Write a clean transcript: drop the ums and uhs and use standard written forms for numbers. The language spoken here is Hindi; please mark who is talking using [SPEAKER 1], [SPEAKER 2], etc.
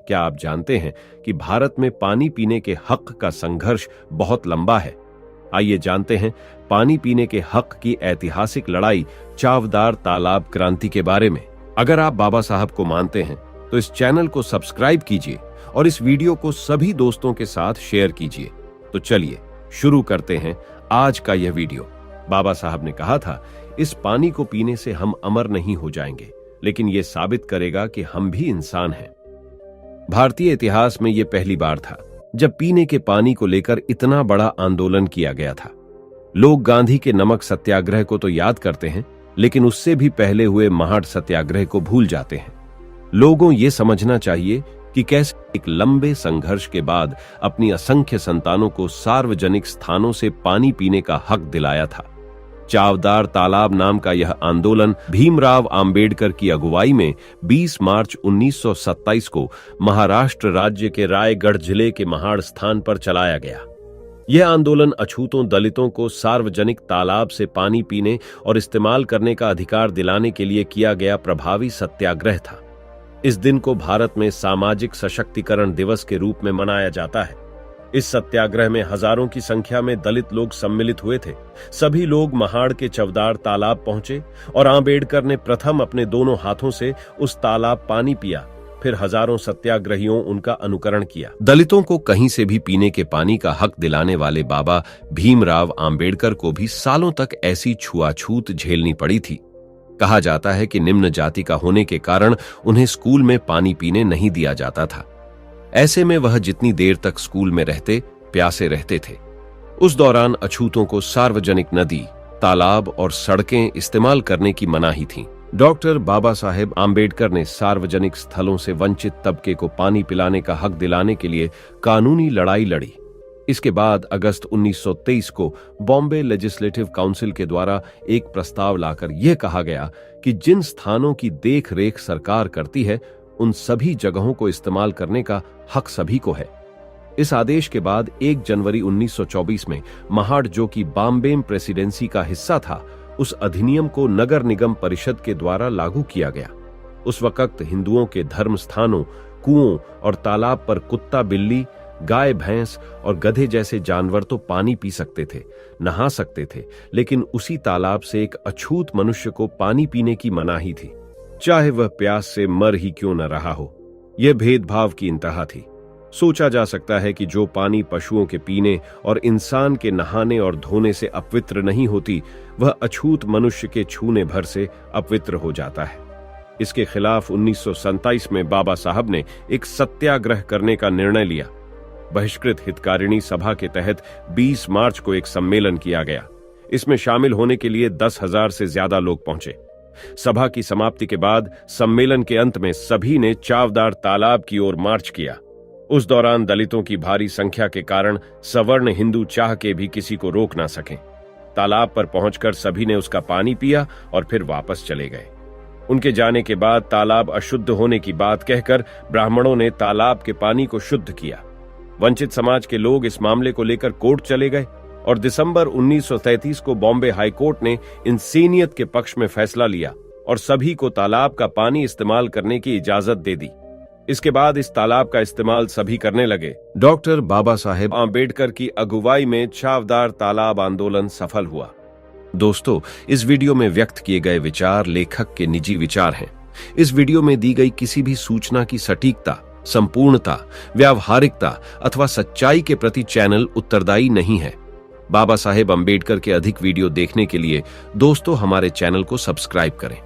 [SPEAKER 1] क्या आप जानते हैं कि भारत में पानी पीने के हक का संघर्ष बहुत लंबा है? आइए जानते हैं पानी पीने के हक की ऐतिहासिक लड़ाई चावदार तालाब क्रांति के बारे में। अगर आप बाबा साहब को मानते हैं तो इस चैनल को सब्सक्राइब कीजिए और इस वीडियो को सभी दोस्तों के साथ शेयर कीजिए। तो चलिए शुरू करते हैं आज का यह वीडियो। बाबा साहब ने कहा था, इस पानी को पीने से हम अमर नहीं हो जाएंगे, लेकिन यह साबित करेगा कि हम भी इंसान हैं। भारतीय इतिहास में यह पहली बार था जब पीने के पानी को लेकर इतना बड़ा आंदोलन किया गया था। लोग गांधी के नमक सत्याग्रह को तो याद करते हैं, लेकिन उससे भी पहले हुए महाड़ सत्याग्रह को भूल जाते हैं। लोगों ये समझना चाहिए कि कैसे एक लंबे संघर्ष के बाद अपनी असंख्य संतानों को सार्वजनिक स्थानों से पानी पीने का हक दिलाया था। चावदार तालाब नाम का यह आंदोलन भीमराव अंबेडकर की अगुवाई में 20 मार्च 1927 को महाराष्ट्र राज्य के रायगढ़ जिले के महाड़ स्थान पर चलाया गया। यह आंदोलन अछूतों दलितों को सार्वजनिक तालाब से पानी पीने और इस्तेमाल करने का अधिकार दिलाने के लिए किया गया प्रभावी सत्याग्रह था। इस दिन को भारत में सामाजिक सशक्तिकरण दिवस के रूप में मनाया जाता है। इस सत्याग्रह में हजारों की संख्या में दलित लोग सम्मिलित हुए थे। सभी लोग महाड़ के चवदार तालाब पहुंचे और अंबेडकर ने प्रथम अपने दोनों हाथों से उस तालाब पानी पिया। फिर हजारों सत्याग्रहियों उनका अनुकरण किया। दलितों को कहीं से भी पीने के पानी का हक दिलाने वाले बाबा भीमराव अंबेडकर को भी सालों तक ऐसी छुआछूत झेलनी पड़ी थी। कहा जाता है कि निम्न जाति का होने के कारण उन्हें स्कूल में पानी पीने नहीं दिया जाता था। ऐसे में वह जितनी देर तक स्कूल में रहते प्यासे रहते थे। उस दौरान अछूतों को सार्वजनिक नदी, तालाब और सड़कें इस्तेमाल करने की मनाही थी। डॉक्टर बाबा साहेब आम्बेडकर ने सार्वजनिक स्थलों से वंचित तबके को पानी पिलाने का हक दिलाने के लिए कानूनी लड़ाई लड़ी। इसके बाद अगस्त 1923 को बॉम्बे लेजिस्लेटिव काउंसिल के द्वारा एक प्रस्ताव लाकर यह कहा गया कि जिन स्थानों की देख रेख सरकार करती है उन सभी जगहों को इस्तेमाल करने का हक सभी को है। इस आदेश के बाद 1 जनवरी 1924 में महाड़, जो कि बॉम्बे प्रेसिडेंसी का हिस्सा था, उस अधिनियम को नगर निगम परिषद के द्वारा लागू किया गया। उस वक्त हिंदुओं के धर्म स्थानों, कुओं और तालाब पर कुत्ता, बिल्ली, गाय, भैंस और गधे जैसे जानवर तो पानी पी सकते थे, नहा सकते थे, लेकिन उसी तालाब से एक अछूत मनुष्य को पानी पीने की मनाही थी, चाहे वह प्यास से मर ही क्यों न रहा हो। यह भेदभाव की इंतहा थी। सोचा जा सकता है कि जो पानी पशुओं के पीने और इंसान के नहाने और धोने से अपवित्र नहीं होती, वह अछूत मनुष्य के छूने भर से अपवित्र हो जाता है। इसके खिलाफ 1927 में बाबा साहब ने एक सत्याग्रह करने का निर्णय लिया। बहिष्कृत हितकारिणी सभा के तहत 20 मार्च को एक सम्मेलन किया गया। इसमें शामिल होने के लिए 10,000 से ज्यादा लोग पहुंचे। सभा की समाप्ति के बाद सम्मेलन के अंत में सभी ने चावदार तालाब की ओर मार्च किया। उस दौरान दलितों की भारी संख्या के कारण सवर्ण हिंदू चाह के भी किसी को रोक ना सके। तालाब पर पहुंचकर सभी ने उसका पानी पिया और फिर वापस चले गए। उनके जाने के बाद तालाब अशुद्ध होने की बात कहकर ब्राह्मणों ने तालाब के पानी को शुद्ध किया। वंचित समाज के लोग इस मामले को लेकर कोर्ट चले गए और दिसंबर 1933 को बॉम्बे हाईकोर्ट ने इंसानियत के पक्ष में फैसला लिया और सभी को तालाब का पानी इस्तेमाल करने की इजाजत दे दी। इसके बाद इस तालाब का इस्तेमाल सभी करने लगे। डॉक्टर बाबा साहेब आम्बेडकर की अगुवाई में चावदार तालाब आंदोलन सफल हुआ। दोस्तों, इस वीडियो में व्यक्त किए गए विचार लेखक के निजी विचार हैं। इस वीडियो में दी गई किसी भी सूचना की सटीकता, संपूर्णता, व्यावहारिकता अथवा सच्चाई के प्रति चैनल उत्तरदायी नहीं है। बाबा साहेब अम्बेडकर के अधिक वीडियो देखने के लिए दोस्तों हमारे चैनल को सब्सक्राइब करें।